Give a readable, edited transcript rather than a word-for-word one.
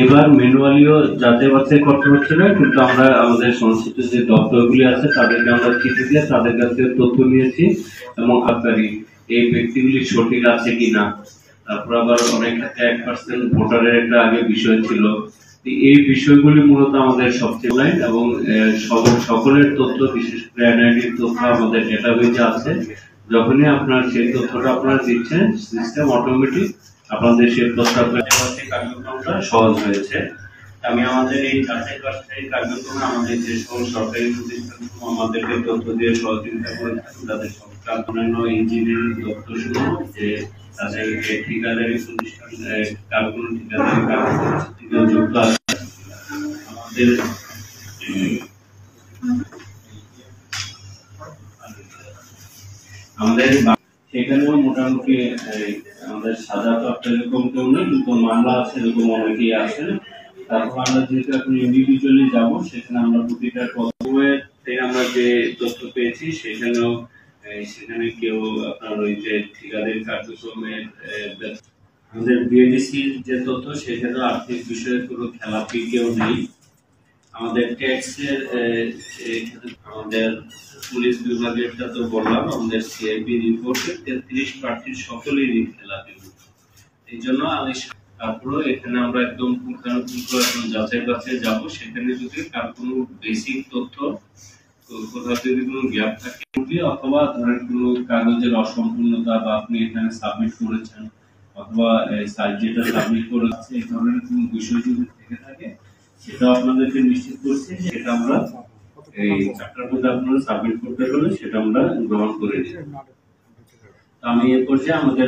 এবার ম্যানুয়ালিও যাচাই বাছাই করতে হচ্ছে না, কিন্তু আমরা আমাদের সংশ্লিষ্ট যে দপ্তরগুলি আছে তাদেরকে আমরা চিঠি দিয়ে তাদের কাছে তথ্য নিয়েছি এবং আপনারই এই ব্যক্তিগুলি সঠিক আছে কিনা। তারপর আবার অনেক ক্ষেত্রে 1% ভোটারের একটা আগে বিষয় ছিল। এই বিষয়গুলি মূলত আমাদের সবচেয়ে নাই এবং সকলের তথ্য, বিশেষ করে এনআইডির তথ্য আমাদের ডেটাবেজে আছে। যখনই আপনার সেই তথ্যটা আপনারা দিচ্ছেন, সিস্টেম অটোমেটিক আপনাদের সেই তথ্য কার্যক্রমটা সহজ হয়েছে। আমি আমাদের এই যাচাই বাছাই কার্যক্রমে আমাদের যে সকল সরকারি প্রতিষ্ঠান আমাদেরকে তথ্য দিয়ে সহযোগিতা করে থাকেন, তাদের সরকার অন্যান্য ইঞ্জিনিয়ারিং দপ্তর সমূহ যে তাদের ঠিকাদারি প্রতিষ্ঠান কারগুলো ঠিকাদারি কার্যক্রম যুক্ত আছে আমাদের সেখানেও মোটামুটি আমাদের সাজা তো একটা এরকম কেউ নেই, কিন্তু মামলা আছে এরকম অনেকেই আছেন। তারপর আমরা যেহেতু এখন ইন্ডিভিজুয়ালি যাবো, সেখানে আমরা প্রতিটা থেকে আমরা যে তথ্য পেয়েছি সেখানে কেউ আপনার ওই যে ঠিকাদারি কার্যক্রমের আমাদের বিএডিসির যে তথ্য সেখানে আর্থিক বিষয়ে কোনো খেলাপি কেউ নেই। আমাদের ট্যাক্সের আমাদের পুলিশ বিভাগেরটা তো বললাম, আমাদের সিআইবি রিপোর্টে 33 প্রার্থীর সকলেরই খেলাপি। এই জন্য আমি তারপরে এখানে আমরা একদম পুঙ্খানুপুঙ্খ যাচাই বাছাই যাবো, সেখানে যদি কার কোনো বেসিক তথ্য কোথাও যদি কোনো গ্যাপ থাকে অথবা ধরেন কোনো কাগজের অসম্পূর্ণতা বা আপনি এখানে সাবমিট করেছেন অথবা যেটা সাবমিট করেছে এই ধরনের কোনো বিষয় যদি থেকে থাকে, সেটা আপনাদেরকে নিশ্চিত করছি সেটা আমরা এই চ্যাপ্টার মধ্যে আপনারা সাবমিট করতে হলে সেটা আমরা গ্রহণ করে নিই। আমি এ পর্যায়ে আমাদের